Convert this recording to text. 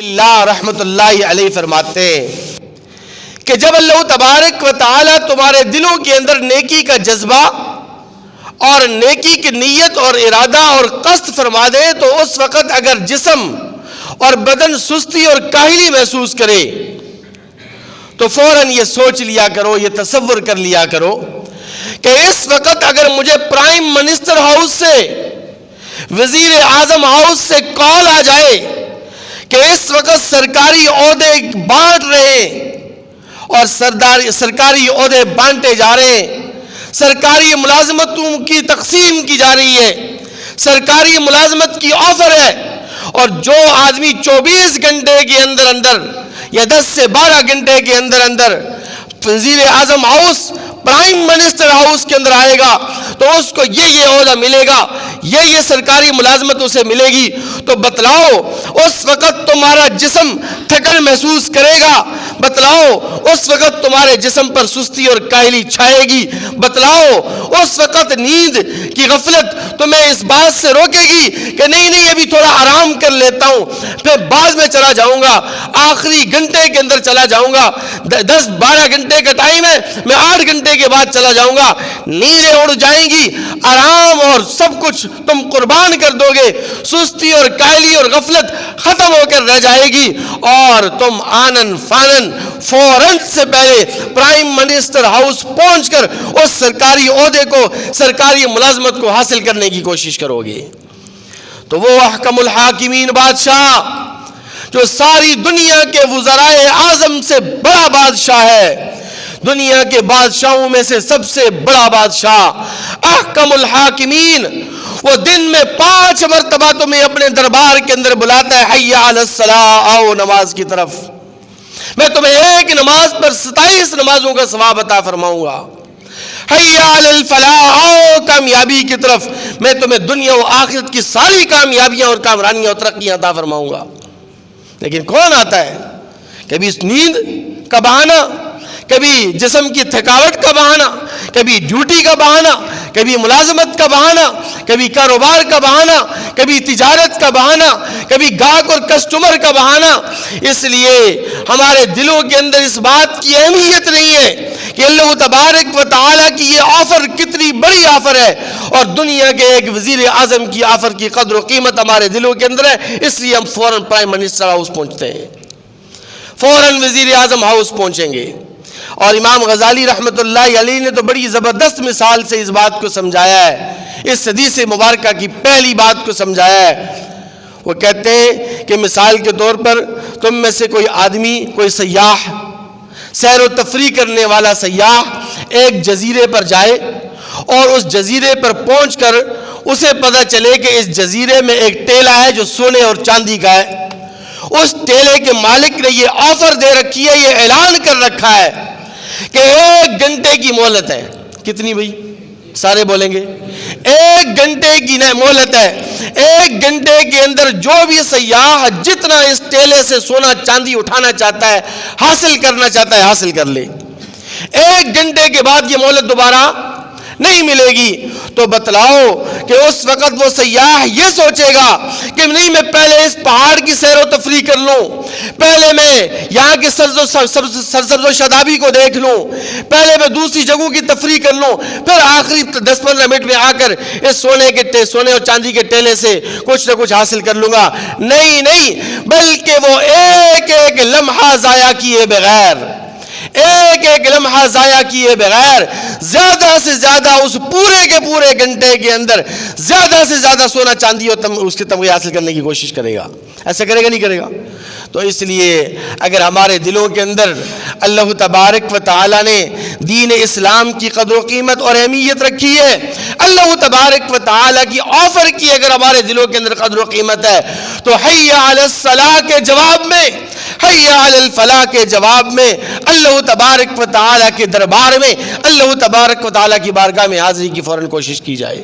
اللہ رحمت اللہ علیہ فرماتے ہیں کہ جب اللہ تبارک و تعالی تمہارے دلوں کے اندر نیکی کا جذبہ اور نیکی کی نیت اور ارادہ اور قصد فرما دے تو اس وقت اگر جسم اور بدن سستی اور کاہلی محسوس کرے تو فوراً یہ سوچ لیا کرو، یہ تصور کر لیا کرو کہ اس وقت اگر مجھے پرائم منسٹر ہاؤس سے، وزیر اعظم ہاؤس سے کال آ جائے کہ اس وقت سرکاری عہدے بانٹ رہے ہیں اور سرکاری عہدے بانٹے جا رہے ہیں، سرکاری ملازمتوں کی تقسیم کی جا رہی ہے، سرکاری ملازمت کی آفر ہے، اور جو آدمی 24 گھنٹے کے اندر اندر یا 10 سے 12 گھنٹے کے اندر اندر وزیر اعظم ہاؤس، پرائم منسٹر ہاؤس کے اندر آئے گا تو اس کو یہ عہدہ ملے گا، یہ سرکاری ملازمت اسے ملے گی، تو بتلاؤ اس وقت تمہارا جسم تھکن محسوس کرے گا، بتلاؤ اس وقت تمہارے جسم پر سستی اور کاہلی چھائے گی، بتلاؤ اس وقت نیند کی غفلت تمہیں اس بات سے روکے گی کہ نہیں ابھی تھوڑا آرام کر لیتا ہوں، پھر بعد میں چلا جاؤں گا، آخری گھنٹے کے اندر چلا جاؤں گا، 10-12 گھنٹے کا ٹائم ہے، میں 8 گھنٹے کے بعد چلا جاؤں گا، نیندیں اڑ جائیں گی، آرام اور سب کچھ تم قربان کر دو گے، سستی اور کاہلی اور غفلت ختم ہو کر رہ جائے گی، اور تم آنن فانن فوراً سے پہلے پرائم منسٹر ہاؤس پہنچ کر اس سرکاری عہدے کو، سرکاری ملازمت کو حاصل کرنے کی کوشش کرو گے۔ تو وہ احکم الحاکمین بادشاہ جو ساری دنیا کے وزرائے اعظم سے بڑا بادشاہ ہے، دنیا کے بادشاہوں میں سے سب سے بڑا بادشاہ، احکم الحاکمین، وہ دن میں 5 مرتبہ تمہیں اپنے دربار کے اندر بلاتا ہے، حی علی الصلاۃ، آؤ نماز کی طرف، میں تمہیں ایک نماز پر 27 نمازوں کا ثواب عطا فرماؤں گا، حی علی الفلاح، آؤ کامیابی کی طرف، میں تمہیں دنیا و آخرت کی ساری کامیابیاں اور کامرانیاں اور ترقیاں عطا فرماؤں گا۔ لیکن کون آتا ہے؟ کبھی نیند کا بہانہ، کبھی جسم کی تھکاوٹ کا بہانہ، کبھی ڈیوٹی کا بہانہ، کبھی ملازمت کا بہانہ، کبھی کاروبار کا بہانہ، کبھی تجارت کا بہانہ، کبھی گاہک اور کسٹمر کا بہانہ۔ اس لیے ہمارے دلوں کے اندر اس بات کی اہمیت نہیں ہے کہ اللہ تبارک و تعالیٰ کی یہ آفر کتنی بڑی آفر ہے، اور دنیا کے ایک وزیر اعظم کی آفر کی قدر و قیمت ہمارے دلوں کے اندر ہے، اس لیے ہم فوراً پرائم منسٹر ہاؤس پہنچتے ہیں، فوراً وزیر اعظم ہاؤس پہنچیں گے۔ اور امام غزالی رحمت اللہ علیہ نے تو بڑی زبردست مثال سے اس بات کو سمجھایا ہے، اس حدیث مبارکہ کی پہلی بات کو سمجھایا ہے۔ وہ کہتے ہیں کہ مثال کے طور پر تم میں سے کوئی آدمی، کوئی سیاح، سیر و تفریح کرنے والا سیاح ایک جزیرے پر جائے، اور اس جزیرے پر پہنچ کر اسے پتہ چلے کہ اس جزیرے میں ایک ٹیلا ہے جو سونے اور چاندی کا ہے، اس ٹیلے کے مالک نے یہ آفر دے رکھی ہے، یہ اعلان کر رکھا ہے کہ 1 گھنٹے کی مہلت ہے۔ کتنی بھئی؟ سارے بولیں گے 1 گھنٹے کی مہلت ہے، 1 گھنٹے کے اندر جو بھی سیاح جتنا اس ٹیلے سے سونا چاندی اٹھانا چاہتا ہے، حاصل کرنا چاہتا ہے، حاصل کر لے۔ 1 گھنٹے کے بعد یہ مہلت دوبارہ نہیں ملے گی، تو بتلاؤ کہ اس وقت وہ سیاح یہ سوچے گا کہ نہیں، میں پہلے اس پہاڑ کی سیر و تفریح کر لوں، پہلے میں یہاں کے سرسبز و شادابی کو دیکھ لوں، پہلے میں دوسری جگہوں کی تفریح کر لوں، پھر آخری 10-15 منٹ میں آ کر اس سونے اور چاندی کے ٹیلے سے کچھ نہ کچھ حاصل کر لوں گا۔ نہیں، بلکہ وہ ایک لمحہ ضائع کیے بغیر، ایک لمحہ ضائع کیے بغیر زیادہ سے زیادہ اس پورے کے پورے گھنٹے کے اندر زیادہ سے زیادہ سونا چاندی اور اس کے تمغے حاصل کرنے کی کوشش کرے گا۔ ایسا کرے گا نہیں کرے گا؟ تو اس لیے اگر ہمارے دلوں کے اندر اللہ تبارک و تعالیٰ نے دین اسلام کی قدر و قیمت اور اہمیت رکھی ہے، اللہ تبارک و تعالیٰ کی آفر کی اگر ہمارے دلوں کے اندر قدر و قیمت ہے، تو حی علی الصلاۃ کے جواب میں، حی علی الفلاح کے جواب میں اللہ تبارک و تعالیٰ کے دربار میں، اللہ تبارک و تعالیٰ کی بارگاہ میں حاضری کی فوراً کوشش کی جائے۔